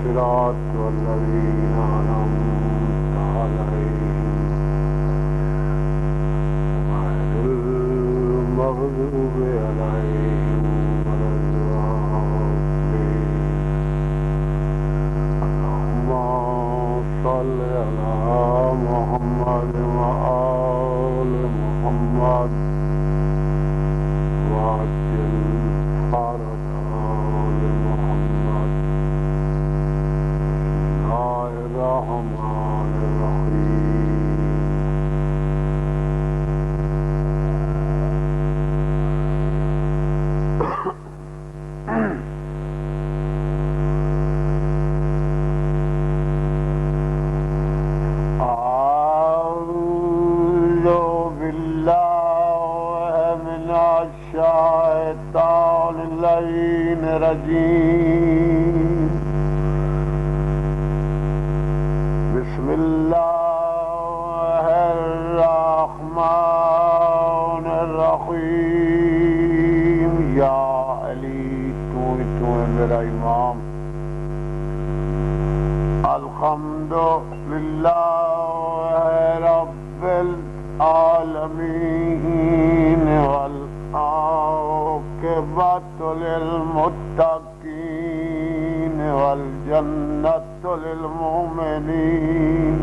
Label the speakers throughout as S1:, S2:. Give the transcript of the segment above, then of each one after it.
S1: صراط الذين أنعمت عليهم غير المغضوب عليهم ولا الضالين. اللهم صل على محمد وآل محمد وعجل فرج آل محمد. بسم الله الرحمن الرحيم. أعوذ بالله من الشيطان اللعين الرجيم. بسم الله الرحمن الرحيم. یا علی تو میرا امام. الحمدللہ رب العالمین والعاقبۃ للمتقین والجنۃ للمؤمنین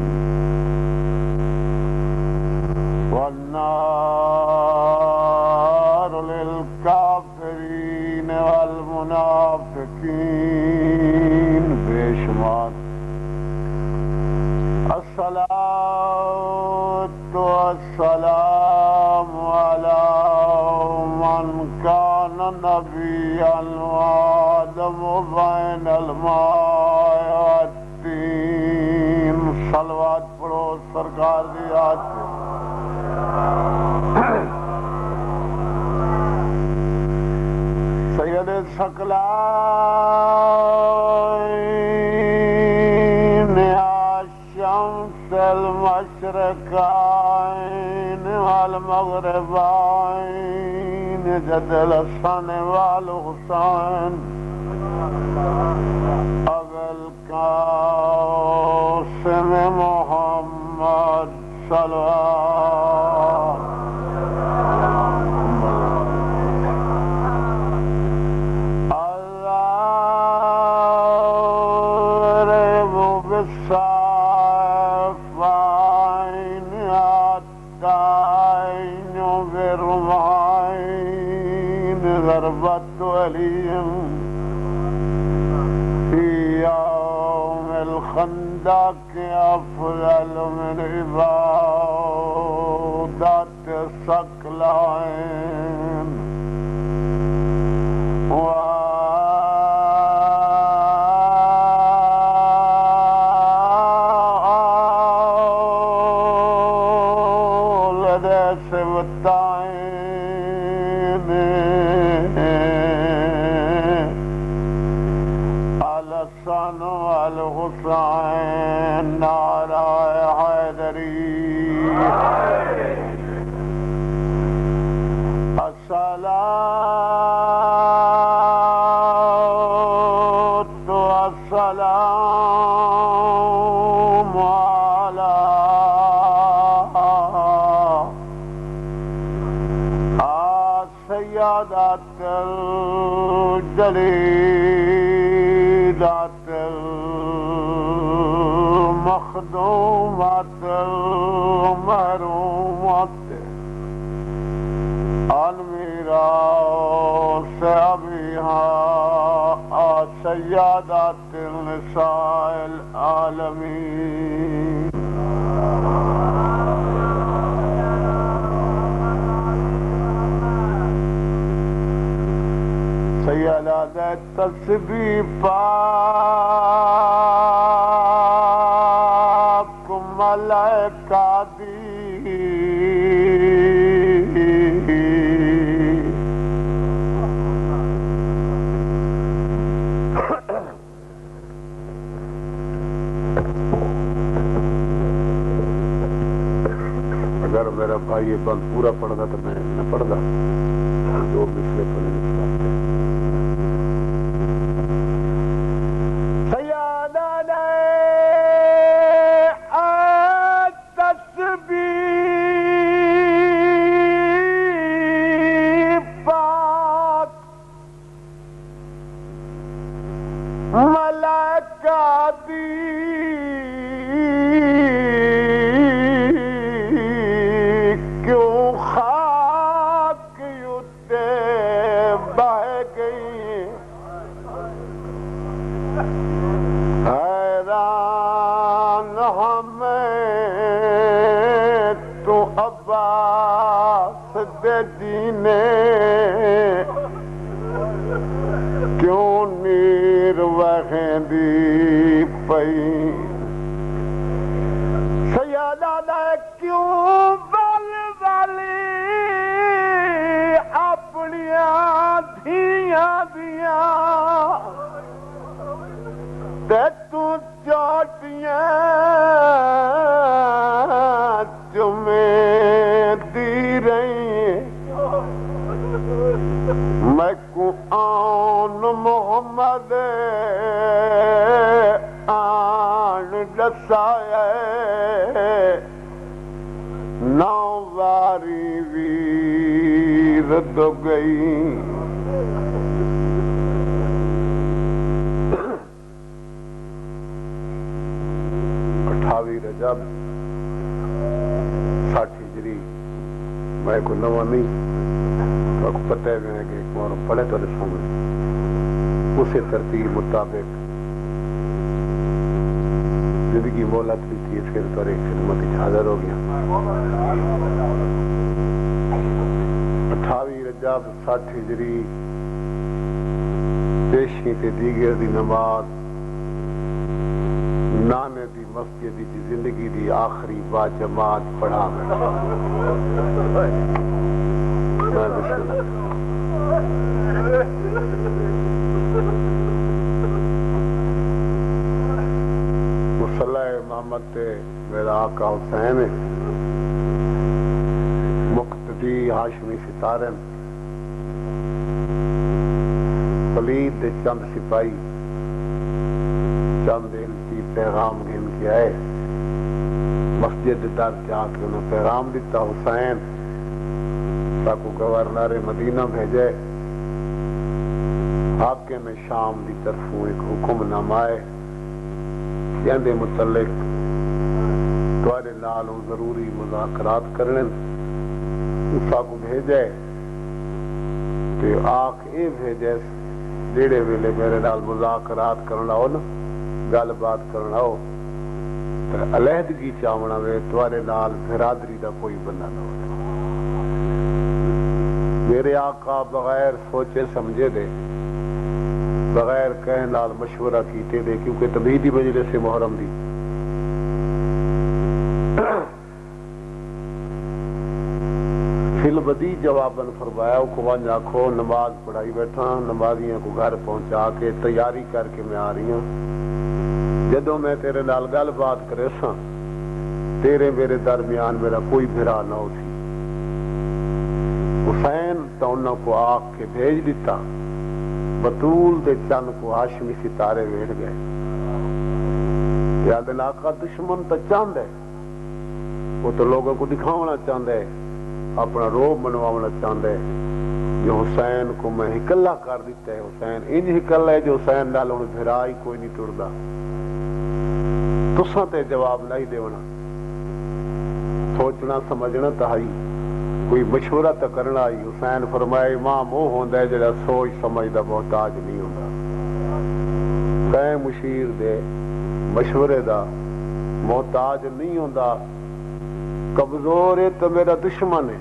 S1: والنار للکافرین والمنافقین. بے شمار الصلاة والسلام على من كان نبيا وآدم بين الماء والطين. صلوات پڑھو سرکار دی یاد پہ. سید ثقلین شمس المشرقین والمغربین جد الحسن والحسین ابو القاسم محمد صلوات. الضارب بالسيفين الدين بالرمحين ضربة ولي في يوم الخندق أفضل من عبادة الثقلين. الحسن والحسين نعرہ حیدری. الصلاة والسلام على سيادات الجليلات المخدومات المحرومات الميراث أبيها سيادات النساء العالمين. سیادت تصبیح پاک ملائکہ دی اگر میرا بھائی یہ بند پورا پڑھتا تو میں نہ پڑھتا جو مسئلے پڑھنے گادی کیوں خاک اتے بہ گئی حیران ہمیں تو عباس دے دینے کیوں نیر وغیندی پئی سیادہ کیوں بل بلی اپنیاں دھیاں دیاں تے تو چوٹیاں تمہیں دی رہی میں کو آن محمد آن دسائے نو واری ویر دو گئی 28 رجب 60 ہجری میں کو نواں نہیں تو پتہ ہے کہ ایک بار پڑھے تو سامنے اسی ترتیب مطابق زندگی مولت بھی کی پھر تو ایک خدمت حاضر ہو گیا 28 رجب 60 ہجری پیشی تے دیگر دی نماز نانے دی مسجد دی زندگی دی آخری با جماعت پڑھا مصلی امامت تے میرا آقا حسین مقتدی ہاشمی ستارن ولید دے چند سپاہی چند التی پیغام گھن کے آئے مسجد در جا کے انہیں پیغام دیتا حسین تاکو گورنر مدینہ بھیجے حاکم شام دی طرفوں ایک حکم نامائے کہندے متعلق توارے نالوں ضروری مذاکرات کرنے اسا کو بھیجے تو آنکھ اے بھیجے دیڑے ویلے میرے نال مذاکرات کرنا ہو نا گل بات کرنا ہو تو علیحدگی چاونا وے توارے نال برادری دا کوئی بندہ نہ ہو میرے آقا بغیر سوچے سمجھے دے بغیر کہن نال مشورہ کیتے دے کیونکہ تبہیدی مجلس محرم دی فل بدی جواباً فرمایا کو وانجا کھو نماز پڑھائی بیٹھا نمازیاں کو گھر پہنچا کے تیاری کر کے میں آ رہی ہوں جدوں میں تیرے نال گل بات کرے سا تیرے میرے درمیان میرا کوئی بھرا نہ ہو سی حسین تو انہوں کو آگ کے بھیج دیتا بطول دے چند کو ہاشمی ستارے ویڑ گئے یاد علاقہ دشمن تو چاند ہے وہ تو لوگوں کو دکھاونا چاند ہے اپنا روب منوانا چاند ہے جو حسین کو میں ہکلہ کر دیتا ہے حسین انج ہکلہ ہے جو حسین نال انہیں بھرائی کوئی نہیں ٹردا تساں تے جواب نہیں دیونا سوچنا سمجھنا تہائی کوئی مشورہ تو کرنا آئی حسین فرمائے امام وہ ہوندا ہے جڑا سوچ سمجھ دا محتاج نہیں ہوندا کہیں مشیر دے مشورے دا محتاج نہیں ہوندا کمزور ہے تو میرا دشمن ہے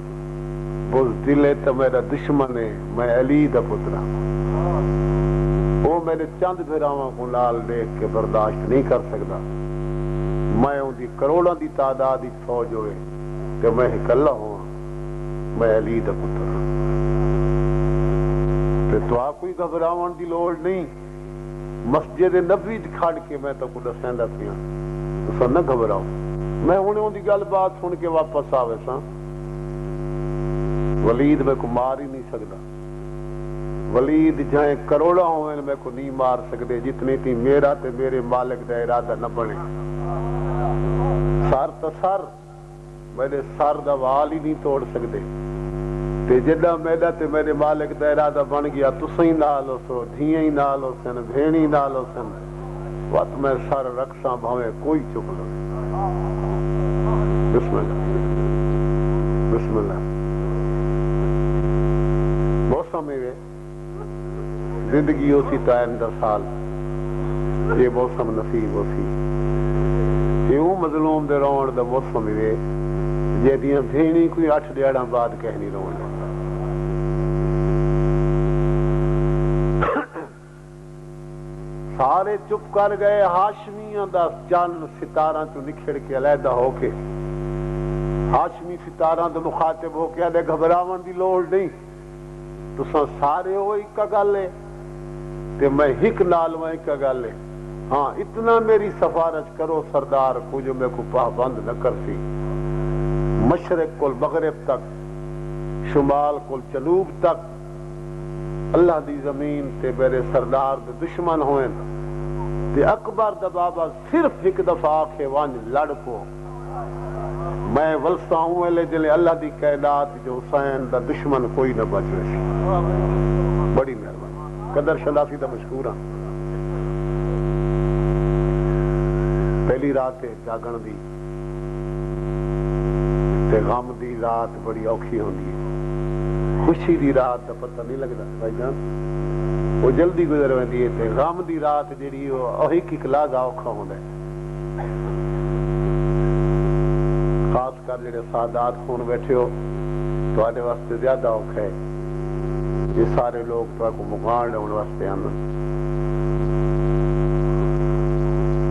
S1: بزدل ہے تو میرا دشمن ہے میں علی دا پترا وہ میرے چند بھراواں کو لال دیکھ کے برداشت نہیں کر سکتا میں ان دی کروڑوں دی تعداد دی فوج ہوئے کہ میں اکلا ہوں میں علی دا پتر تو آپ کوئی گھبراون دی لوڑ نہیں مسجد نبوی کھڑ کے میں تو کو دسیندا پیا تو نہ گھبراؤ میں انہوں دی گل بات سن کے واپس آوے سا ولید میں کو مار ہی نہیں سکتا ولید جائیں کروڑا ہوئے میں کو نہیں مار سکتے جتنی تھی میرا تے میرے مالک دا ارادہ نہ بنے سر تو سر میرے سر دا وال ہی نہیں توڑ سکتے تے جدہ میرا تے میرے مالک دا ارادہ بن گیا تسیں نال ہو سو دھیاں ہی نال ہو سن بھینی نال ہو سن وقت میں سر رکھساں بھاویں کوئی چک لو بسم اللہ بسم اللہ موسم میں زندگی ہو سی تائن 10 سال یہ موسم نصیب ہو سی یوں مظلوم دے رون دا موسم میں جے دیاں بھینی کوئی 8 ڈیڑھاں بعد کہنی رون سارے چپ کر گئے ہاشمیاں دا چند ستاراں تو نکھڑ کے علیحدہ ہو کے ہاشمی ستاراں تو مخاطب ہو کے آدھے گھبراون دی لوڑ نہیں تساں سارے ہو ایک گل ہے تے میں ہک نال میں ایک گل ہے ہاں اتنا میری سفارش کرو سردار کو جو میں کو پابند نہ کرتی مشرق کو مغرب تک شمال کو جنوب تک اللہ دی زمین تے میرے سردار دے دشمن ہوئے تے اکبر دا بابا صرف ایک دفعہ آکھے وانج لڑ پو میں ولسا ہوں لے جلے اللہ دی کائنات جو حسین دا دشمن کوئی نہ بچ رہی بڑی مہربانی قدر شناسی دا مشہور ہاں پہلی رات ہے جاگن دی تے غم دی رات بڑی اوکھی ہوندی ہے خوشی دی رات دا پتہ نہیں لگدا بھائی جان وہ جلدی گزر ویندی ہے تے غم دی رات جڑی او ایک لحظہ اوکھا ہوندا ہے خاص کر جڑے سادات خون بیٹھے ہو تواڈے واسطے زیادہ اوکھا ہے یہ سارے لوگ تو کو مقان ڈون واسطے آندن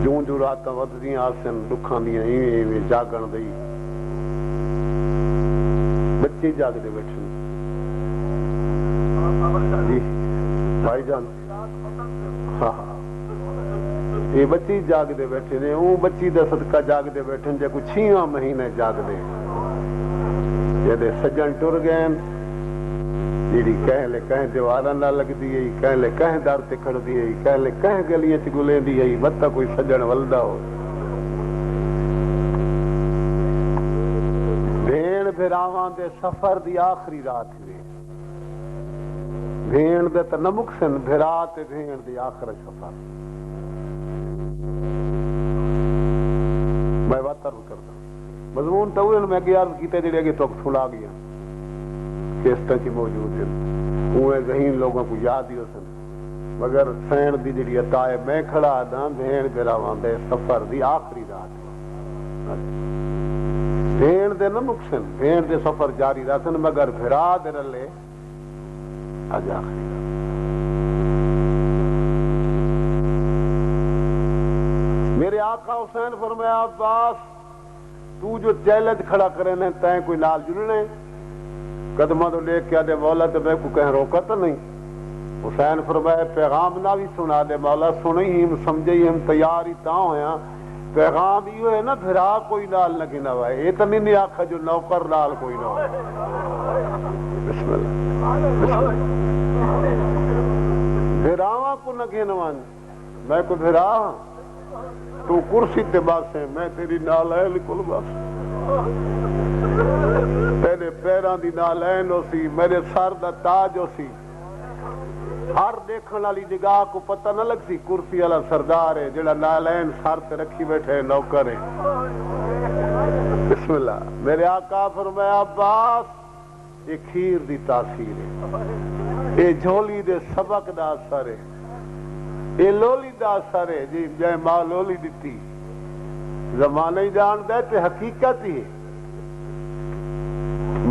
S1: جوں جو راتاں وددیاں آسن دکھاں دیاں ایویں جاگن دی بچے جاگدے بیٹھے جی بھائی جان ہاں یہ بچی جاگ دے بیٹھے نے وہ بچی دا صدقہ جاگ دے بیٹھے جے کو 6 مہینے جاگ دے جے سجن ٹر گئے جیڑی کہیں لے کہیں دیواراں نہ لگ دی ہے کہیں لے کہیں در تے کھڑ دی ہے کہیں لے کہیں گلیاں چ گلیں دی ہے متا کوئی سجن ولدا ہو بھیڑ بھراواں دے سفر دی آخری رات بھیڑ دے تے نمک سن بھرا تے بھیڑ دی آخر سفر میں بات عرض کرتا مضمون تو میں کہ عرض کیتے جڑے اگے تو سنا گیا کیسٹاں چ موجود ہیں اوے ذہین لوگوں کو یاد ہی سن مگر سین دی جڑی عطا ہے میں کھڑا دا بھیڑ بھراواں دے سفر دی آخری رات بھیڑ دے نمک سن بھیڑ دے سفر جاری رہن مگر بھرا دے رلے آج آخری میرے آقا حسین فرمایا عباس تو جو چیلنج کھڑا کرے نے تائیں کوئی نال جلنے قدمہ تو لے کے آدھے مولا تو میں کو کہیں روکا تو نہیں حسین فرمایا پیغام نہ بھی سنا دے مولا سنی ہم سمجھے ہم تیار ہی تاں ہویا پیغام یہ ہے نا بھرا کوئی نال نہ گنا ہوئے یہ تو نہیں آکھا جو نوکر نال کوئی نہ ہوئے بسم اللہ بھراواں کو نہ گھنوان میں کو بھرا تو کرسی تے باسے میں تیری نالین کل باسے تیرے پیران دی نالین ہو سی میرے سر دا تاج ہو سی ہر دیکھن والی نگاہ کو پتہ نہ لگ سی کرسی والا سردار ہے جڑا نالین سر تے رکھی بیٹھے نوکر ہے بسم اللہ میرے آقا فرمایا عباس یہ کھیر دی تاثیر ہے یہ جھولی دے سبق دا اثر ہے یہ لولی دا اثر ہے جی جائے ماں لولی دیتی زمانہ ہی جان دے تے حقیقت ہی ہے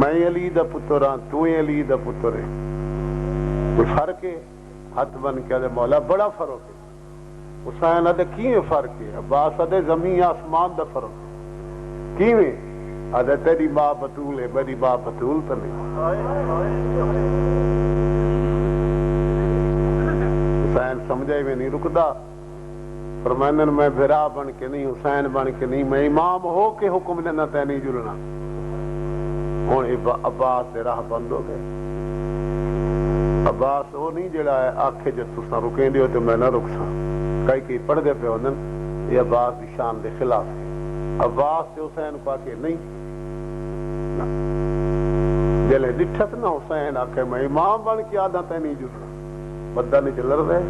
S1: میں علی دا پتر ہاں تو علی دا پتر ہے کوئی فرق ہے ہاتھ بن کے آدھے مولا بڑا فرق ہے حسین آدھے کیویں فرق ہے عباس آدھے زمین آسمان دا فرق ہے کیویں آدھے تیری ماں بطول ہے میری ماں بطول تو نہیں حسین سمجھے میں نہیں رکدا فرمایا میں بھرا بن کے نہیں حسین بن کے نہیں میں امام ہو کے حکم دینا تے نہیں جلنا ہوں عباس دے راہ بند ہو گئے عباس وہ نہیں جڑا ہے آکھے جو تساں رکیں دیو تو میں نہ رک سا کئی پڑھ دے پہ ہوندن یہ عباس دی شان دے خلاف ہے عباس سے حسین کو آکے نہیں جلے ڈٹھت نہ حسین آکھے میں امام بن کے آدھا تے نہیں جلنا بدہ نہیں چل رہے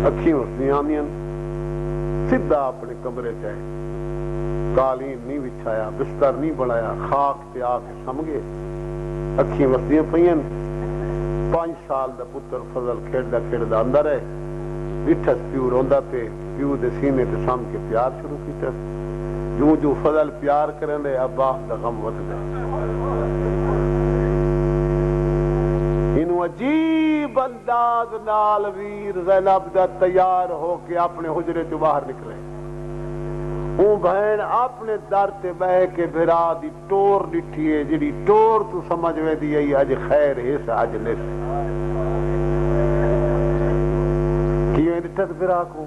S1: اکھی اس دی آندیاں سیدھا اپنے کمرے چائے قالین نہیں بچھایا بستر نہیں بنایا خاک تے آ کے سم گئے اکھیں وسدیاں پئیاں 5 سال دا پتر فضل کھیڑدا کھیڑدا اندر ہے ڈٹھس پیو روندا پہ پیو دے سینے تے سم کے پیار شروع کیتا جو جو فضل پیار کرن دے عباس دا غم وددا انہوں عجیب انداز نال ویر زینب دا تیار ہو کے اپنے حجرے تو باہر نکلے اون بہن اپنے در تے بہ کے بھرا دی ٹور ڈٹھی ہے جڑی ٹور تو سمجھ میں دی ہے اج خیر ہے اج نس کیوں ڈٹھت بھرا کو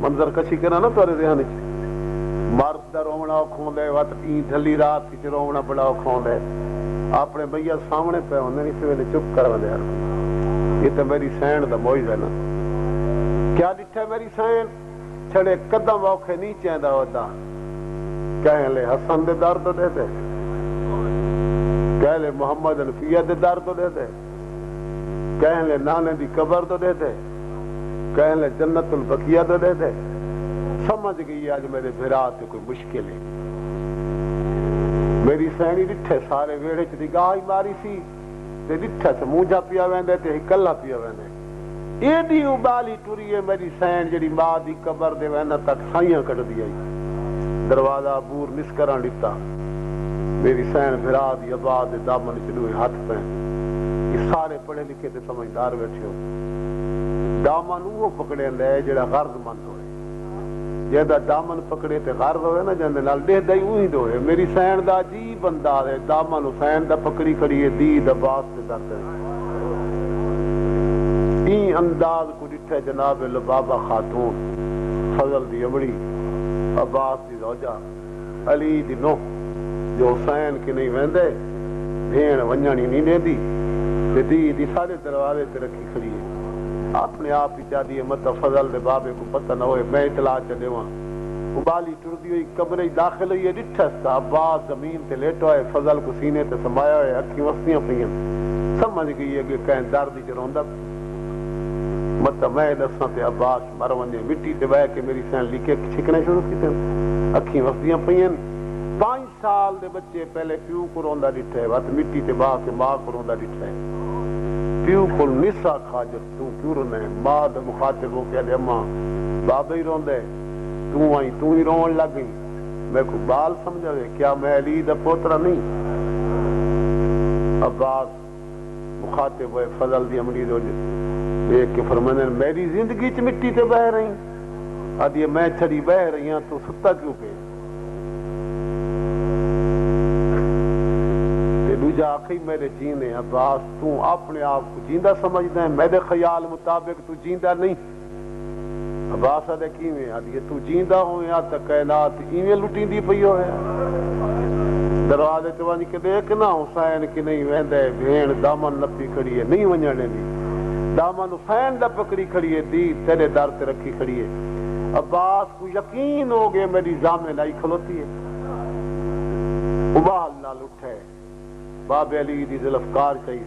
S1: منظر کشی کرنا نا تارے ذہن وچ مرد دا رونا کھوندے وقت ای ڈھلی رات وچ رونا بڑا کھوندے اپنے بھیا سامنے پہ ہوندے نہیں سویلے چپ کر وندے یار یہ تو میری سین دا موئز ہے نا کیا ڈٹھا میری سین چھڑے قدم اوکھے نہیں چیندا ہوتا کہہ لے حسن دے درد دے دے کہہ لے محمد الفیہ دے درد دے دے کہہ لے نانے دی قبر دے دے کہہ لے جنت البقیہ دے دے سمجھ گئی آج میرے بھرا تے کوئی مشکل ہے میری سینی ڈٹھے سارے ویڑے چ نگاہ ماری سی تے ڈٹھے سے موجا پیا ویندے تے کلا پیا ویندے ایڈی ابالی ٹری ہے میری سین جڑی ماں دی قبر دے وینا تک سائیاں کٹ دی آئی دروازہ بور نسکران ڈٹا میری سین بھرا دی آباد دے دامن چلوئے ہاتھ پہ یہ سارے پڑھے لکھے تے سمجھدار بیٹھے ہو دامن وہ پکڑے لے جڑا غرض مند ہوئے جیدہ دامن پکڑے تے غرض ہوئے نا جندے نال دے دائی اوہی دوئے میری سین دا عجیب انداز ہے دامن حسین دا پکڑی کھڑی ہے دید عباس تے درد ہے این انداز کو ڈٹھے جناب لبابہ خاتون فضل دی امڑی عباس دی زوجہ علی دی نو جو حسین کے نہیں ویندے بھین ونجانی نہیں دے دی دی سارے دروازے تے رکھی کھڑی ہے اپنے آپ ہی چاہ دیئے مطلب فضل دے بابے کو پتہ نہ ہوئے میں اطلاع چلے وہاں ابالی ٹردی ہوئی کمرے داخل ہوئی ہے ڈٹھس تا عباس زمین تے لیٹو ہے فضل کو سینے تے سمایا ہوئے اکھی وسطیاں پئیاں سمجھ گئی ہے کہ کہیں دردی چروندہ مطلب میں دساں تے عباس مروندے مٹی تے بہ کے میری سین لکھے چھکنے شروع کیتے اکھی وسطیاں پئیاں 5 سال دے بچے پہلے پیو کو روندہ ڈٹھے وقت مٹی تے باہ کے ماں کو روندہ ڈٹھے پیو کو نسا خاجت تو کیوں رونے ماں دا مخاطب ہو کے دے اماں بابا ہی روندے تو ہی رون لگ گئی میں کو بال سمجھا دے کیا میں علی دا پوترا نہیں عباس مخاطب ہوئے فضل دی امری دو دیکھ کے فرمانے میری زندگی چ مٹی تے بہ رہی آدھی میں چھڑی بہ رہی ہاں تو ستا کیوں پہ دوجا آخی میرے جینے عباس تو اپنے آپ کو جیندہ سمجھتا ہے میرے خیال مطابق تو جیندہ نہیں عباس آدھے کیویں آدھی تو جیندہ ہو یا تک کائنات ایویں لٹیں دی پئی ہو ہے دروازے تے ونج کے دیکھنا حسین کی نہیں ویندے بھین دامن نپی کھڑی ہے نہیں ونجنے دی دامن حسین دا پکڑی کھڑی ہے دی تیرے در تے رکھی کھڑی ہے عباس کو یقین ہو گئے میری زامن آئی کھلوتی ہے ابال نال اٹھے باب علی دی ذوالفقار چاہیے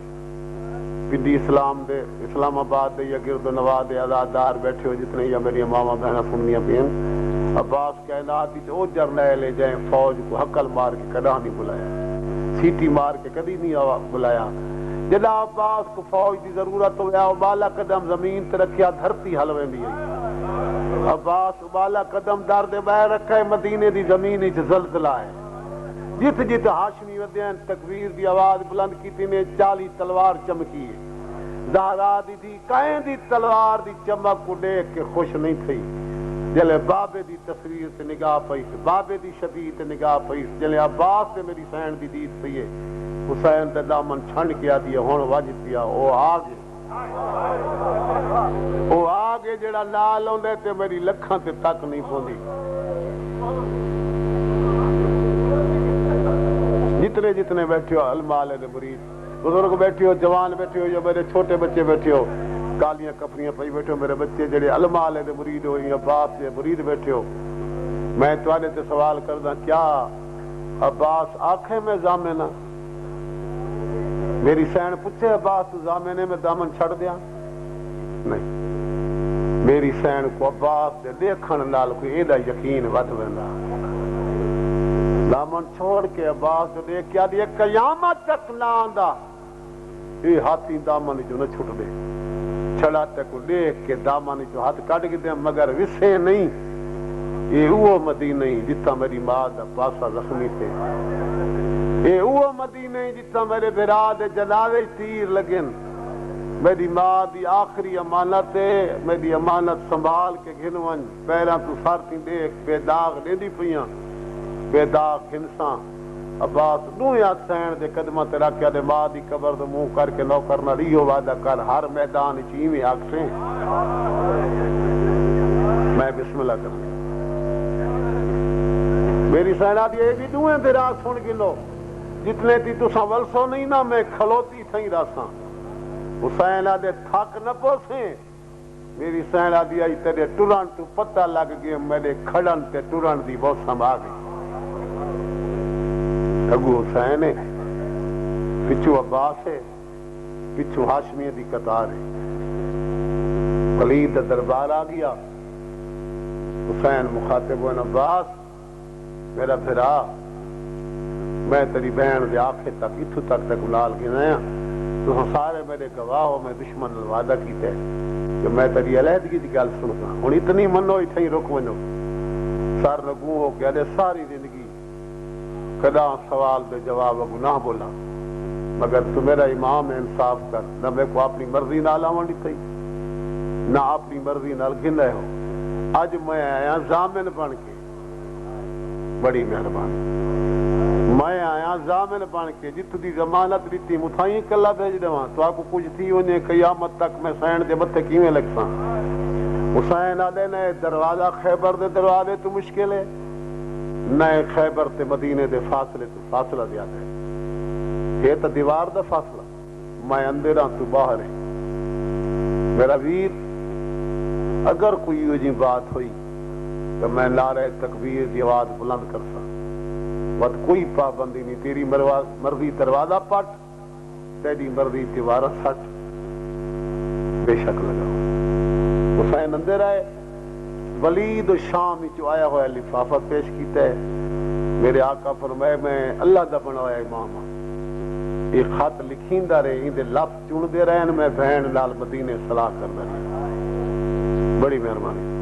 S1: پنڈی اسلام آباد دے یا گرد و نواز دے آزادار بیٹھے ہو جتنے یا میری ماما بہنہ سننیاں پین عباس کائنات دی او جرنیل لے جائیں فوج کو حقل مار کے کدہ نہیں بلایا سیٹی مار کے کدی نہیں بلایا جدا عباس کو فوج دی ضرورت ہویا ابالا قدم زمین تے رکھیا دھرتی حلویں دی عباس ابالا قدم دار دے باہر رکھا ہے مدینے دی زمین وچ زلزلہ ہے جت جت ہاشمی ودیاں تکبیر دی آواز بلند کیتی نے 40 تلوار چمکی ہے زہرا دی تھی کہیں دی تلوار دی چمک کو دیکھ کے خوش نہیں تھی جلے بابے دی تصویر تے نگاہ پئیس بابے دی شبیہ تے نگاہ پئیس جلے عباس تے میری سین دی دید پئیے حسین تے دامن چھنڈ کیا دیا ہون وج پیا او آگے جڑا نال ہوندے تے میری لکھاں تے تک نہیں پوندی جتنے بیٹھے ہو المال دے مرید بزرگ بیٹھے ہو جوان بیٹھے ہو یا میرے چھوٹے بچے بیٹھے ہو کالیاں کپڑیاں پئی بیٹھے ہو میرے بچے جڑے المال دے مرید ہو یا عباس دے مرید بیٹھے ہو میں تواڈے تے سوال کردا کیا عباس آنکھیں میں زامنہ میری سین پوچھے عباس تو زامنے میں دامن چھڑ دیا نہیں میری سین کو عباس دے دیکھن نال کوئی ایڈا یقین ود ویندا دامن چھوڑ کے عباس دے دیکھ کیا دی قیامت تک نہ آندا اے ہاتھی دامن جو نہ چھٹ دے چھڑا تک دیکھ کے دامن جو ہاتھ کٹ کے دے مگر وسے نہیں اے وہ مدینہ جتا میری ماں دا پاسا زخمی تھے اے وہ مدینہ جتا میرے بھرا دے جنازے تیر لگن میری ماں دی آخری امانت ہے میری امانت سنبھال کے گھنون پیراں تو سارتی دیکھ بے داغ دے دی پیاں بے داغ گھنساں عباس دویا سین دے قدمہ تیرا کیا دے ماں دی قبر دے منہ کر کے نو کرنا ریو وعدہ کر ہر میدان چیویں آکسیں میں بسم اللہ کروں میری سینہ دی اے بھی دوئیں دے راہ سن گلو جتنے تی تو سنولسو نہیں نا میں کھلوتی تھیں راساں حسین آدھے تھک نہ پوسیں میری سین آدھی آئی تیرے ٹران تو پتہ لگ گئے میرے کھڑن تے ٹران دی موسم آ گئی اگو حسین ہے پچھو عباس ہے پچھو ہاشمی دی قطار ہے ولید دربار آ گیا حسین مخاطب ہوئے عباس میرا بھرا میں تیری بہن دے آنکھیں تک اتھو تک لال گنایا تو سارے میرے گواہ ہو میں دشمن وعدہ کیتے کہ میں تیری علیحدگی دی گل سنتا ہوں اتنی منو اتنی رک ونو سر نگو ہو کے ساری زندگی کدا سوال بے جواب گناہ بولا مگر تو میرا امام انصاف کر نہ میں کو اپنی مرضی نال آوان دیتا نہ اپنی مرضی نال گھن ہو اج میں آیا ضامن بن کے بڑی مہربانی میں آیا ضامن بن کے جت دی ضمانت دیتی متھائیں کلا بھیج دیواں تو آپ کو کچھ تھی ونے قیامت تک میں سین دے متھے کیویں لگساں حسین آدھے نے دروازہ خیبر دے دروازے تو مشکل ہے نئے خیبر تے مدینے دے فاصلے تو فاصلہ زیادہ ہے یہ تو دیوار دا فاصلہ میں اندر ہاں تو باہر ہے میرا ویر اگر کوئی یہ جی بات ہوئی تو میں نعرہ تکبیر دی آواز بلند کر سا بات کوئی پابندی نہیں تیری مرضی دروازہ پٹ تیری مرضی دیوار سٹ بے شک لگا حسین اندر آئے ولید شام جو آیا ہوا لفافہ پیش کیتا ہے میرے آقا فرمائے میں اللہ دا بنایا امام یہ خط لکھین دا رہے اندے لفظ چون دے رہے ہیں میں بہن لال مدینے صلاح کر رہے بڑی مہربانی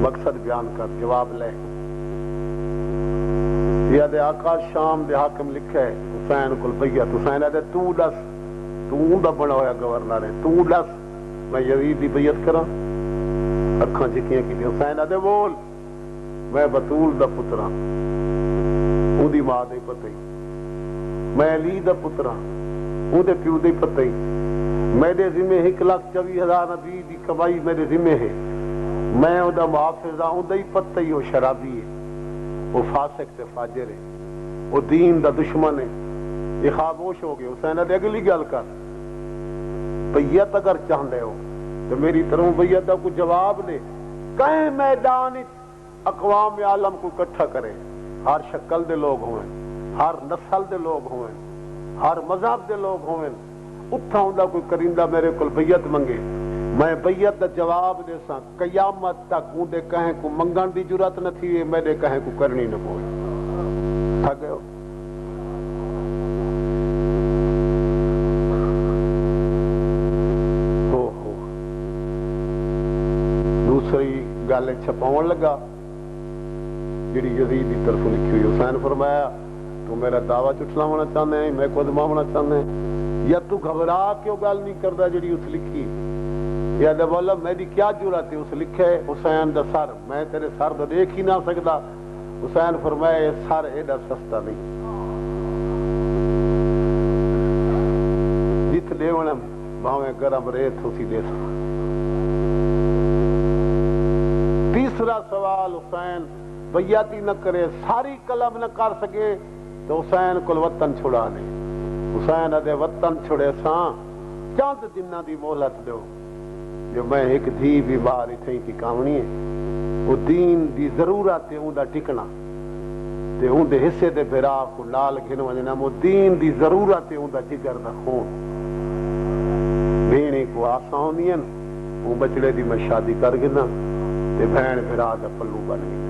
S1: مقصد بیان کر جواب لے یہ دے آقا شام دے حاکم لکھے حسین کل بیعت حسین دے تو دس تو دا بنا ہویا گورنر ہے تو دس میں یزید دی بیعت کرا اکھاں چکیاں کی دی حسین دے بول میں بطول دا پترا او دی ماں دے پتہ میں علی دا پترا او دے پیو دے پتہ میرے ذمہ 1,24,000 نبی دی کمائی میرے ذمہ ہے میں او دا محافظ ہوں او دا ہی پتہ ہی وہ شرابی ہے وہ فاسق تے فاجر ہے وہ دین دا دشمن ہے یہ خاموش ہو گئے حسین دے اگلی گل کر بیعت اگر چاہندے ہو تو میری طرح بیعت دا کو جواب دے کہیں میدان اقوام عالم کو اکٹھا کرے ہر شکل دے لوگ ہوئے ہر نسل دے لوگ ہوئے ہر مذہب دے لوگ ہوئے اتھا ہوندا کوئی کرندہ میرے کل بیعت منگے میں بیعت دا جواب دے ساں قیامت تک ہوں دے کہیں کو منگن دی جرات نہ تھی میرے کہیں کو کرنی نہ پوئے تھا گئے ہو دوسری گالے چھپاؤں لگا جڑی یزید دی طرف لکھی ہوئی حسین فرمایا تو میرا دعویٰ چٹلا ہونا چاہنے ہیں میں کو دماغ ہونا چاہنے ہیں یا تو گھبرا کیوں گال نہیں کردہ جڑی اس لکھی یا دے بولا میری کیا جرات ہے اس لکھے حسین دا سر میں تیرے سر دا دیکھ ہی نہ سکتا حسین فرمایا سر ایڈا سستا نہیں جت دے ہونا بھاویں گرم ریت اسی دے سکتا تیسرا سوال حسین بیعتی نہ کرے ساری قلم نہ کر سکے تو حسین کل وطن چھڑا دے حسین دے وطن چھڑے ساں چاند دنہ دی مہلت دو جو میں ایک دھی بھی باہر اتھیں کی کامنی ہے وہ دین دی ضرورت ہے اون دا ٹکنا تے اون دے حصے دے بھرا کو لال گھنو وجنا وہ دین دی ضرورت ہے اون دا جگر دا خون بھینے کو آسان دین وہ بچڑے دی میں شادی کر گنا تے بہن بھرا دا پلو بن گئی.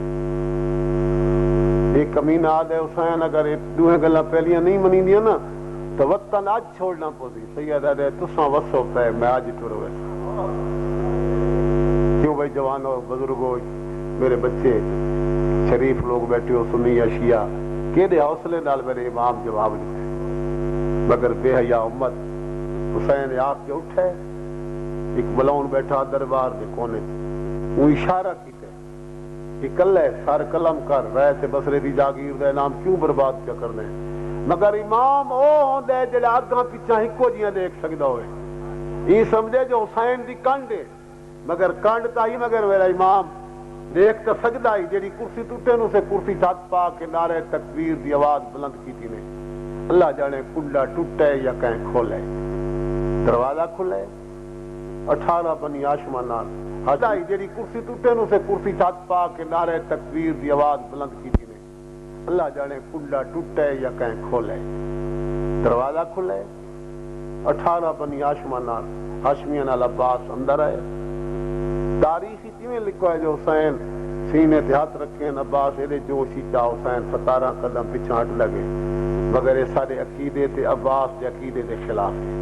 S1: ایک کمینہ آدھے حسین اگر دوہیں گلاں پہلیاں نہیں منی دیا نا تو وطن آج چھوڑنا پوسی. سید آدھے تساں وسو پہ میں آج ٹر ویسا. کیوں بھائی جوانوں بزرگوں میرے بچے شریف لوگ بیٹھے ہو سنی یا شیعہ کیڑے حوصلے نال میرے امام جواب دیتے مگر بے حیا امت. حسین آپ کے اٹھے ایک ملون بیٹھا دربار دے کونے وہ اشارہ کیتے کہ کلے سر قلم کر رہے تھے بسرے دی جاگیر دے نام کیوں برباد کیا کرنے مگر امام او ہوندے جڑا اگاں پیچھے ہکو جیاں دیکھ سکدا ہوئے. یہ سمجھے جو حسین دی کنڈ ہے مگر کنڈ تا ہی مگر میرا امام دیکھ تو سجدہ ہی جیڑی کرسی ٹوٹے نو سے کرسی چھت پا کے نعرہ تکبیر دی آواز بلند کیتی نے. اللہ جانے کنڈا ٹوٹے یا کہیں کھولے دروازہ کھلے 18 بنی ہاشم نال ہی جیڑی کرسی ٹوٹے نو سے کرسی چھت پا کے نعرہ تکبیر دی آواز بلند کیتی نے. اللہ جانے کنڈا ٹوٹے یا کہیں کھولے دروازہ کھلے 18 بنی ہاشم نال ہاشمیاں نال عباس اندر آئے. تاریخی کیویں لکھو ہے جو حسین سینے تے ہاتھ رکھے عباس ایڈے جوشی چا حسین 17 قدم پیچھے ہٹ لگے مگر یہ سارے عقیدے تے عباس کے عقیدے دے خلاف ہے.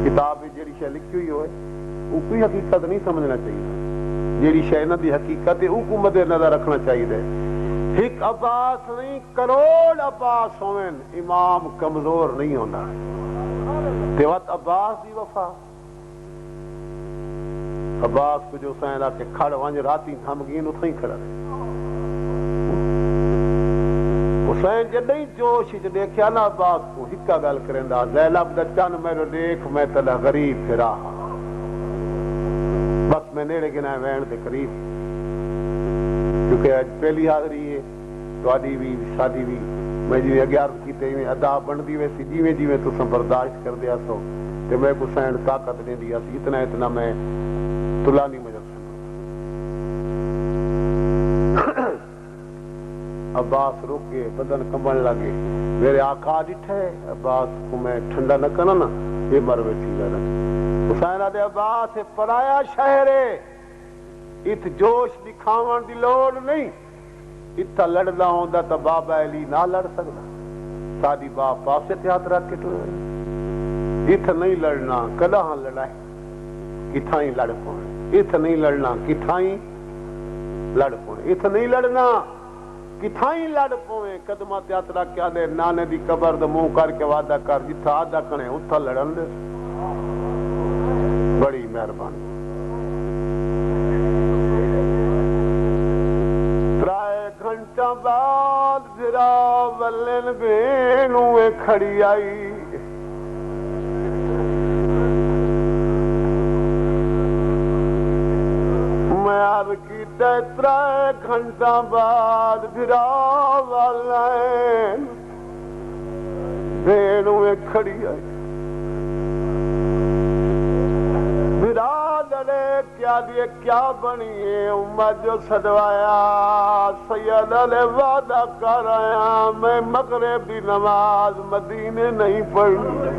S1: کتاب جیڑی شے لکھی ہوئی ہوئے وہ کوئی حقیقت نہیں سمجھنا چاہیے. جیڑی شے انہاں دی حقیقت ہے وہ مد نظر رکھنا چاہیے. ایک عباس نہیں کروڑ عباس ہوئن امام کمزور نہیں ہونا. دیوت عباس دی وفا عباس کو جو حسین آ کے کھڑ وانج راتی تھم گین اتھیں کھڑا رہے. حسین جدیں جوش وچ دیکھیا نا عباس کو ہکا گل کریندا زینب دا چن میرے دیکھ میں تلا غریب پھرا بس میں نیڑے گنا وین دے قریب کیونکہ اج پہلی حاضری ہے تواڈی بھی شادی بھی میں جی 11 کیتے میں ادا بندی ویسی جیویں جیویں تساں برداشت کر دیا سو تے میں حسین طاقت دے دیا سی اتنا میں تلا نہیں مجھے سکتا. عباس روکے بدن کمبن لگے میرے آقا ڈٹھے عباس کو میں ٹھنڈا نہ کرنا نا یہ مر بیٹھی گا. حسین آدھے عباس پرایا شہر ہے ات جوش دکھاون دی لوڑ نہیں. اتھا لڑنا ہوندا تا بابا علی نہ لڑ سکدا سادی باپ پاسے تے ہاتھ رکھ کے ٹر اتھ نہیں لڑنا کدا ہاں لڑائے کتھائیں لڑ پونے. اتھ نہیں لڑنا کتھائیں لڑ پونے. اتھ نہیں لڑنا کتھائیں لڑ پویں قدمہ تے ہاتھ رکھ کے آدھے نانے دی قبر دا منہ کر کے وعدہ کر جتھا آدھا کھنے اتھا لڑن دے. بڑی مہربانی. ترائے گھنٹہ بعد پھرا ولن بینویں کھڑی آئی. میں عرض کیتے ترائے گھنٹہ بعد پھرا ولن بینویں کھڑی آئی. برادرے کیا دیے کیا بنی ہے امت جو صدوایا سید علیہ وعدہ کر آیا میں مغرب دی نماز مدینے نہیں پڑھنی.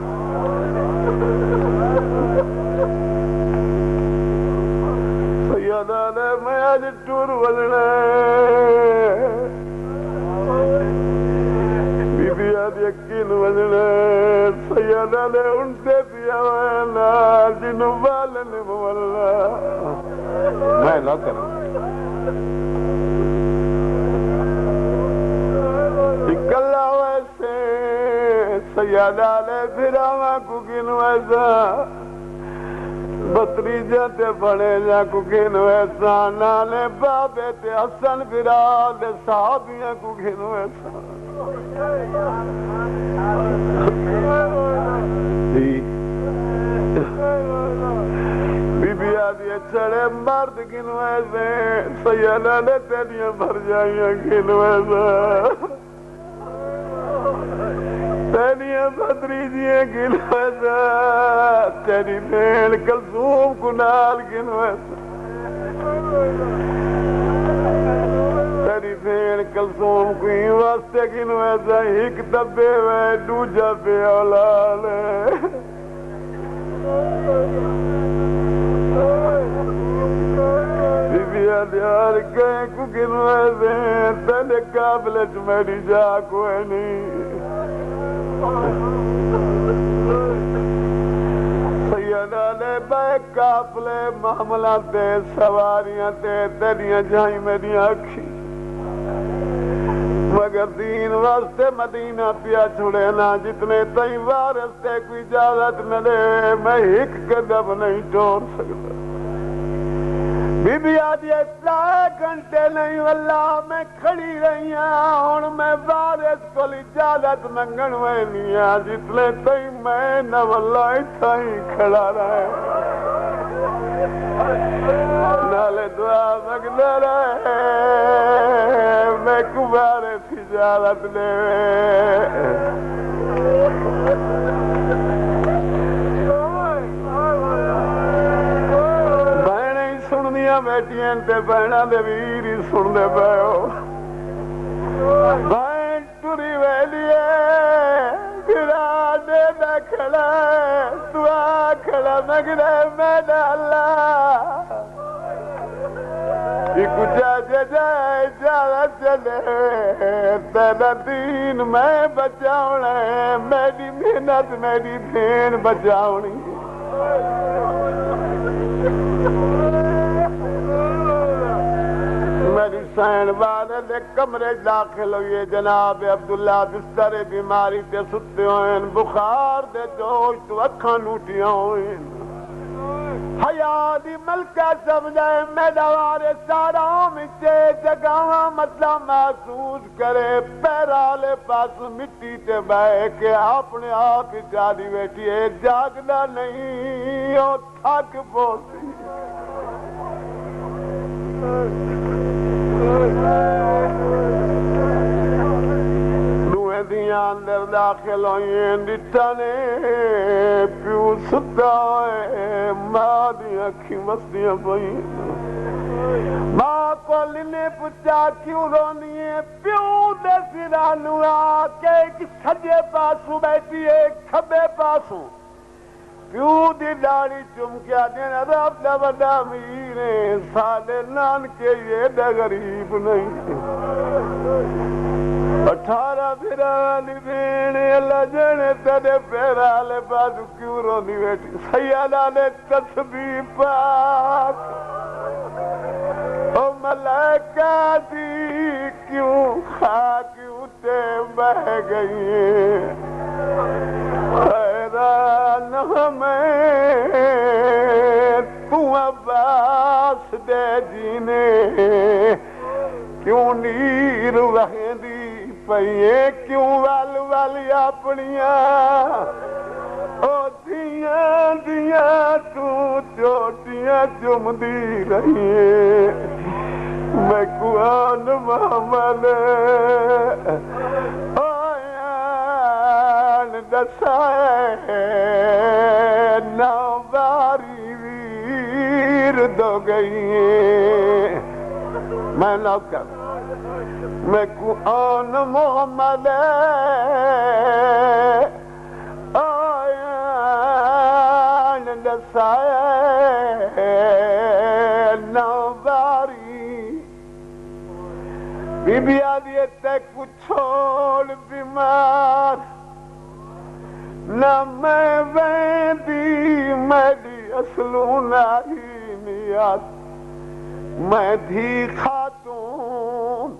S1: سید علیہ میں آج ٹور ولنے بی بی آج یقین ولنے سید علیہ ان سے پیا وینا جنو بالن مولا میں نہ کروں اکلا ویسے سید علیہ پھرا میں کو گن ویسا بطریجہ تے بڑے جا کو گن ویسا نانے بابے تے حسن پھرا دے صحابیاں کو گن ویسا. بی بی آدھی چڑے مرد گنوے سے سیدہ نے تیریاں بھر جائیاں گنوے سے تیریاں بدریجیاں گنوے سے تیری بین کلثوم کنال گنوے سے تیری بین کلثوم کوئی واسطے گنوے سے ایک دبے وے دوجہ بے اولاد یار کہیں کو گنوے دیں تیرے قابل میری جا کوئی نہیں سیدہ نے بے قافلے معاملہ تے سواریاں تے تیریاں جائیں میری آنکھی مگر دین واسطے مدینہ پیا چھڑے نا جتنے تئیں وارث تے کوئی اجازت ملے میں ایک قدم نہیں ٹور سکتا بی بی آدھی اتنا گھنٹے نہیں واللہ میں کھڑی رہی ہوں میں وارث کو اجازت منگن وینی ہاں جتنے تئیں میں نہ واللہ اتھائی کھڑا رہے نالے دعا مگدہ رہے میں کبارے کی اجازت لے بہنیں ہی سن دیا بیٹیاں تے بہنہ دے ویر ہی سن دے بیو بہن ٹوری ویلیے گرا دے دا کھڑا دعا کھڑا مگدہ میں ڈالا کچھ جائے اجازت چلے تیرا دین میں بچاؤنا ہے میری محنت میری دین بچاؤنی میری سین والد کمرے داخل ہوئے جناب عبداللہ بستر بیماری تے ستے ہوئے بخار دے جوش تو اکھاں نوٹیاں ہوئے حیاء دی ملکہ سمجھائے میڈا وارے سارا مچے جگاواں مطلب محسوس کرے پیرالے پاس مٹی تے بے کے اپنے آپ جادی بیٹھی ہے جاگنا نہیں او تھک بوسی نوے دیاں اندر داخل ہوئیں ڈٹھانے پیو ستا ہے ماں دی اکھی مستیاں پئیں ماں کو لینے پچھا کیوں رونی ہے پیو دے سرانو آ کے ایک سجے پاسوں بیٹھی ہے ایک کھبے پاسوں پیو دی داڑھی چمکیا دینا رب دا بڑا میرے سالے نان کے یہ دا غریب نہیں 18 بھرالی دینے اللہ جنے تیرے پیرالے بازو کیوں رونی بیٹھی سیادہ نے تسبیح پاک او ملائکہ دی کیوں خاک اٹھے بہ گئی حیران ہمیں تو عباس دے جینے کیوں نیر وحدی پئیے کیوں وال والی اپنیاں او دیاں دیاں تو چوٹیاں چمدی رہیے میں قرآن محمد آیان دسائے نواری ویر دو گئی میں نوکر میں قرآن محمد آیان دسائے نواری بی بی آدھی تک چھوڑ بیمار نہ میں ویندی میری اصلوں نہیں نیات میں تھی خاتون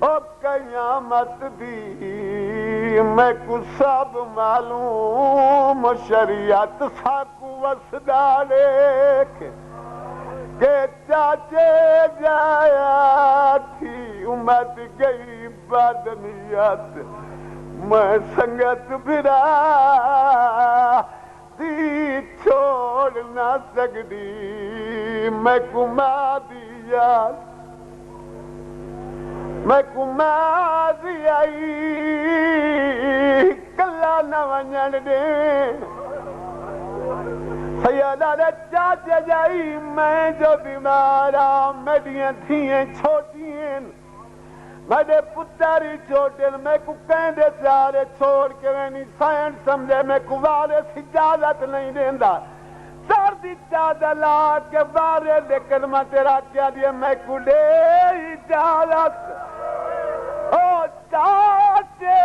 S1: او قیامت دی میں کو سب معلوم شریعت ساکو وسدالے کہ چاچے جایا تھی امت گئی بدنیت میں سنگت بھرا دی چھوڑ نہ سکتی میں کما دیا میں کما دیا کلا نہ ونجن دے سیادہ نے چاچے جائی میں جو بیمارا میڈیاں تھیں چھوٹیں میرے پتری چھوٹیں میں کو کہندے سارے چھوڑ کے میں نہیں سائن سمجھے میں کو وارث اجازت نہیں دیندا درد چادر لا کے بارے لیکن میں تیرا کیا دیا میں کلے اجازت او چاچے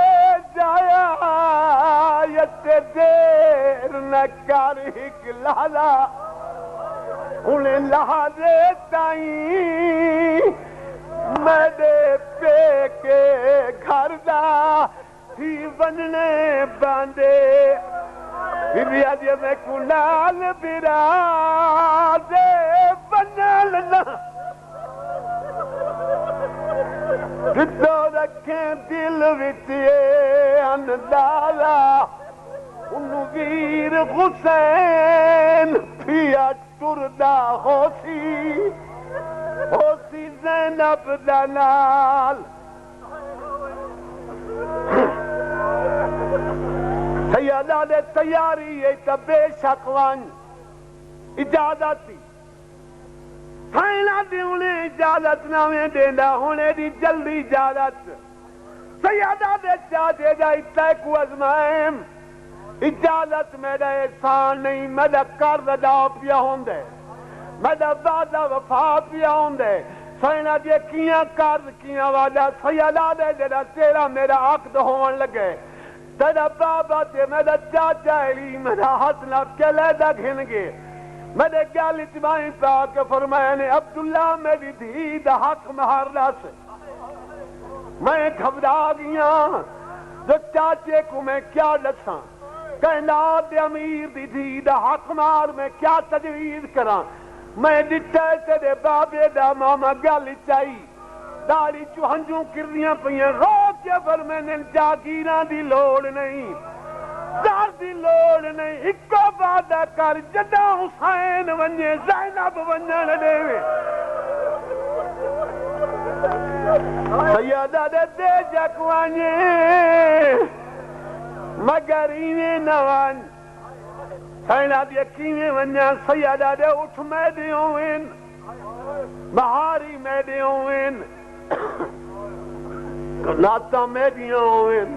S1: جایا یتے دیر نہ کر ہک لالا انہیں لہذے تائیں میرے پے کے گھر دا تھی بننے باندے بی آجی میں کلال برادے بنالنا جدو رکھیں دل وچے اندازہ انہوں ویر حسین پھیا ٹردہ ہوسی زینب دلال سیادہ دے تیاری ہے تا بے شک وان اجازت تھی سائنہ دی انہیں اجازت نہ میں دینا ہونے دی جلدی اجازت سیادہ دے چاہتے جائی تیکو ازمائم اجازت میرا احسان نہیں میرا قرض ادا پیا ہوندے میرا وعدہ وفا پیا ہوندے سائنہ دے کیاں قرض کیاں وعدہ سیادہ دے جڑا تیرا میرا عقد ہون لگے تیرا بابا تے میرا چاچا علی میرا حسنہ کلے دا گھن گے میرے گل اجمائیں پاک فرمایا نے عبداللہ میری دھی دا حق مہار رس میں گھبرا گیا جو چاچے کو میں کیا دساں کائنات دے امیر دی دھی دا حق مہار میں کیا تجویز کراں میں دتا تیرے بابے دا ماما گل چائی داڑی چوہنجوں کردیاں پہیاں رو کے فرمائنے جاگیراں دی لوڑ نہیں دار دی لوڑ نہیں اکو وعدہ کر جدا حسین ونجے زینب ونجن دے سیادہ دے جکوانجے مگر ایویں نوان سینا دی کیویں ونجا سیادہ دے اٹھ میں دیوین بہاری میں دیوین ناتا میں دیوین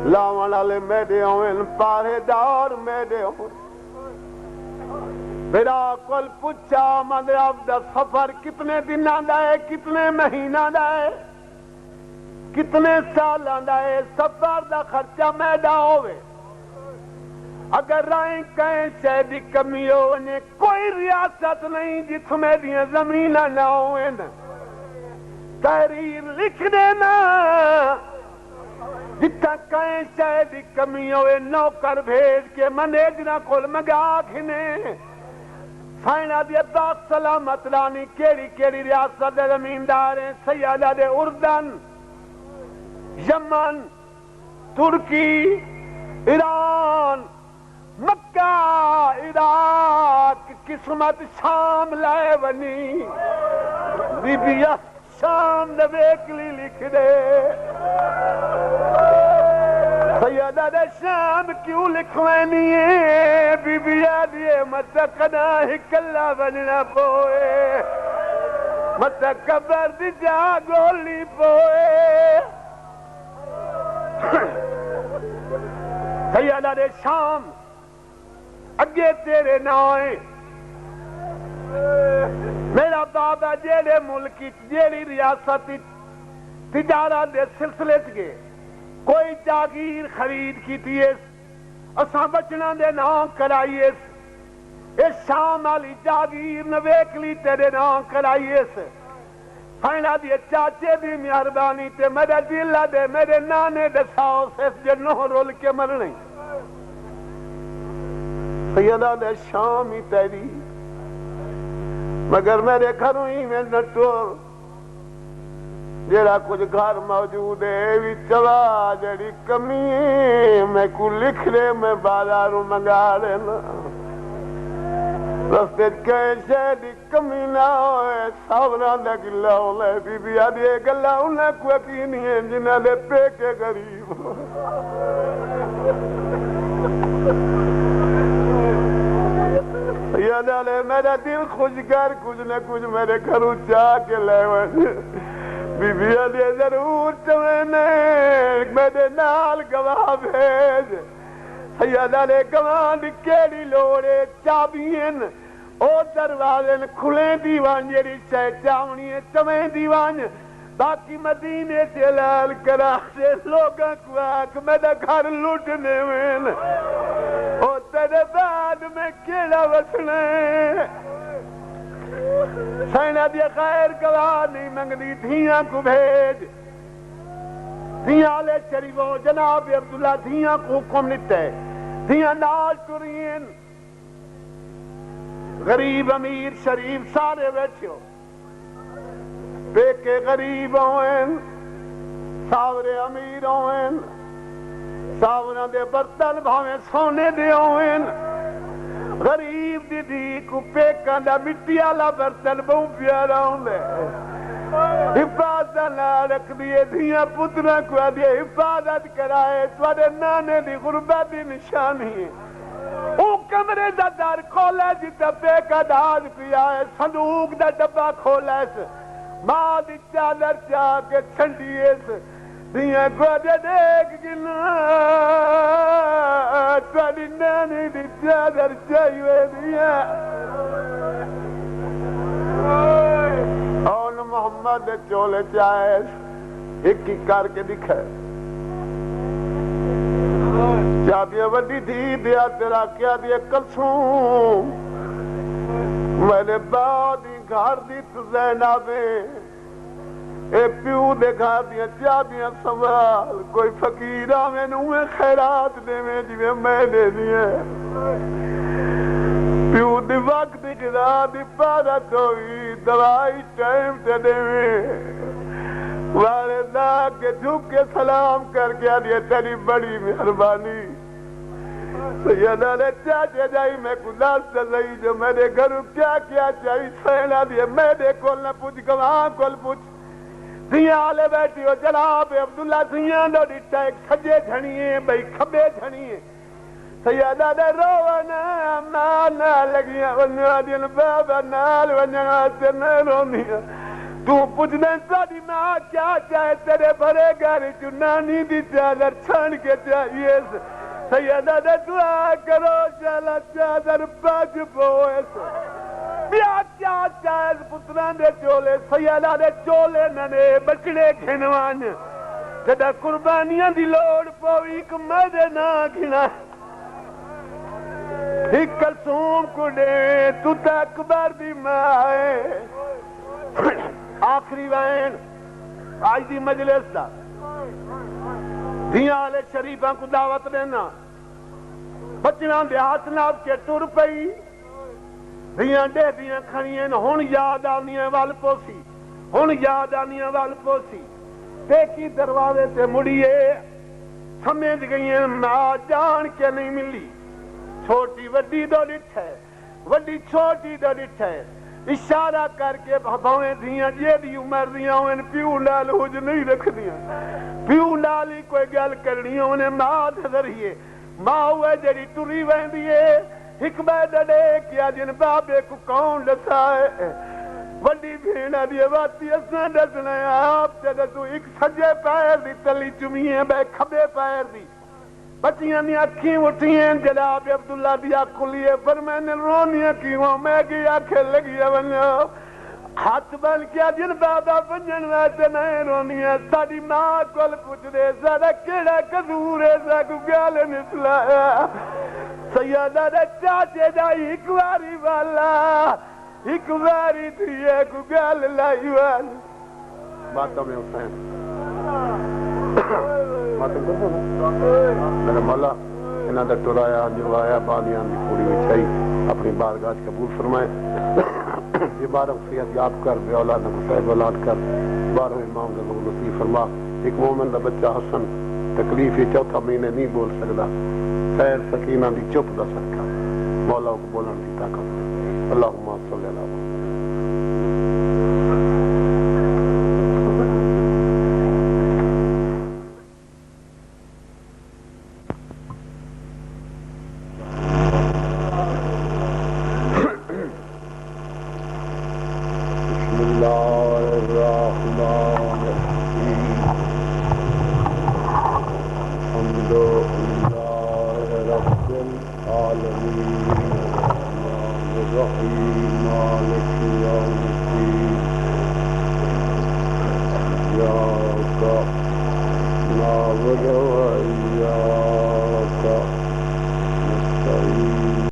S1: لاوان والے میں دیوین پارے دار میں دیوین میرا کل پچھا مدرب دا سفر کتنے دن آندا ہے کتنے مہینہ دا ہے کتنے سال آندا ہے سفر دا خرچہ میں دا ہوئے اگر رائیں کہیں شہدی کمی ہونے کوئی ریاست نہیں جس میں دیاں زمینہ نہ ہوئے تحریر لکھ دینا جتا کہیں شہدی کمی ہوئے نوکر بھیج کے منیجرہ کھول مگا کھنے سائنہ دی باق سلامت رانی کیڑی کیڑی ریاست دے زمیندار ہیں سیادہ دے اردن یمن ترکی ایران مکہ عراق قسمت شام لائے ونی بی بی شام نویکلی لکھ دے سیادہ دے شام کیوں لکھوینی ہے بی بی آدھیے متقنا ہکلہ بننا پوئے متقبر دی جا گولی پوئے سیادہ دے شام اگے تیرے نائیں میرا بابا جیڑے ملکی جیڑی ریاستی تجارت دے سلسلے چگے کوئی جاگیر خرید کی تیس اساں بچنا دے نام کرائیس اس شام والی جاگیر نویکلی تیرے نام کرائیس فائنہ دیئے چاچے دی مہربانی تے میرے دلہ دے میرے نانے دے ساؤ سیس جنوں رول کے مرنے سیدہ دے شام ہی تیری مگر میرے گھروں ہی میں نٹور جیڑا کچھ گھر موجود ہے بھی چلا جیڑی کمی میں کو لکھ لے میں بازاروں منگا لینا رستے کہیں شہدی کمی نہ ہوئے ساوران دے گلہ ہولے بی بی آدھے گلہ انہیں کو یقینی ہیں جنہیں دے پے کے غریب یادہ لے میرا دل خوش کر کچھ نہ کچھ میرے گھروں چاہ کے لے وجہ بی بی آدھے ضرور چوینے میرے نال گواہ بھیج سیدہ نے گوان کیڑی لوڑے چابین او دروازے کھلیں دیوان جیڑی شے چاونی ہے چویں دیوان باقی مدینے جلال کرا سے لوگاں کو آکھ میں دا گھر لوٹنے میں او تیرے بعد میں کیڑا وسنے سینہ دی خیر گواہ نہیں منگنی دھیاں کو بھیج دھیاں لے شریفوں جناب عبداللہ دھیاں کو حکم نتے دھیاں نال ٹرین غریب امیر شریف سارے بیٹھے ہو بیکے غریب ہوئیں ساورے امیر ہوئیں ساورہ دے برتن بھاویں سونے دے ہوئیں غریب دی دی کو پیکاں دا مٹی آلا برتن بہوں پیارا ہوں دے حفاظت نہ رکھ دیے دھیاں پترہ کو دیے حفاظت کرائے توڑے نانے دی غربت دی نشانی ہے او کمرے دا در کھولا جتا پیکا داد کیا ہے صندوق دا ڈبا کھولا ہے ماں دی چادر چاہ کے چھنڈیے سے دیاں گوڑے دیکھ گنا توڑی نانی دی چادر چاہیے دیاں اون محمد چولے چاہے ایک ہی کر کے دکھے چابیاں وڈی تھی دیا تیرا کیا دیا کلسوں میں نے بعد ہی گھر دی تو زینابے اے پیو دے گھر دیا چابیاں سنبھال کوئی فقیرہ میں نویں خیرات دے میں جی میں دے دیا پیو دی وقت دی گرا دی پارت ہوئی دوائی ٹائم تے دے میں والدہ کے جھک کے سلام کر کے دیا تیری بڑی مہربانی سیدہ نے چاچے جائی میں کلال سے لئی جو میرے گھروں کیا چاہی سینہ دیا میرے کول نہ پوچھ گواہ کول پوچھ دھیاں آلے بیٹھی ہو جناب عبداللہ دھیاں نو ڈٹا ایک کھجے جھنیے بھئی کھبے جھنیے سیدہ نے رونا مانا لگیاں ونیا دین بابا نال ونیا سے نہ رونیا تو پوچھ دیں تاری ماں کیا چاہے تیرے بھرے گھر چنانی دی چادر چھان کے چاہیے سیدہ نے دعا کرو شالا چادر پاچ پوئے بیا کیا چاہے پتران دے چولے سیدہ نے چولے ننے بچڑے گھنوان جدہ قربانیاں دی لوڑ پوئی ایک مدے نہ گھنا ایک کلسوم کو دے تو تا اکبر دی مائے آخری وین آج دی مجلس دا دھیاں آلے شریفاں کو دعوت دینا بچنان دے ہاتھ ناب کے ٹر پئی دھیاں دے دھیاں کھڑیاں ہون یاد آنیاں وال پوسی ہون یاد آنیاں وال پوسی پیکی دروازے تے مڑیے سمجھ گئیں ماں جان کے نہیں ملی چھوٹی وڈی دو ڈٹھ ہے وڈی چھوٹی دو ڈٹھ ہے اشارہ کر کے بھاویں دھیاں جے دی عمر دیاں ہوئے پیو لال ہوج نہیں رکھ دیاں پیو لالی کوئی گل کرنی ہوئے ماں دھریے ماں ہوئے جڑی ٹری وہیں دیئے حکمہ ڈڑے کیا جن بابے کو کون لسائے وڈی بھیڑا دیئے باتی اسنا ڈسنے آپ چلے تو ایک سجے پیر دی تلی چمیئے بے کھبے پیر دی بچیاں نے اکھیں اٹھیں جناب عبداللہ دیا کھلیے پر میں نے رونیاں کی ہوں میں کی آنکھیں لگی ونیا ہاتھ بن کیا جن بابا بنجن ویسے نہیں رونیاں ساڑی ماں کول پوچھ دے سارا کیڑا قدور ہے ساکو گال نسلایا سیدہ نے چاچے جائی ایک واری والا ایک واری تھی ایک گال لائی والا باتوں میں حسین میرے مولا انہاں دا ٹرایا جوایا بالیاں دی پوری وچھائی اپنی بارگاہ قبول فرمائے یہ بارہ صحت یاب کر بے اولاد صاحب اولاد کر بارہ امام کا نصیب فرما ایک مومن دا بچہ حسن تکلیف یہ چوتھا مہینے نہیں بول سکتا خیر سکینہ دی چپ دا صدقہ مولا کو بولن دی طاقت اللہم صلی اللہ علیہ الحمد لله رب نعبد وإياك نستعين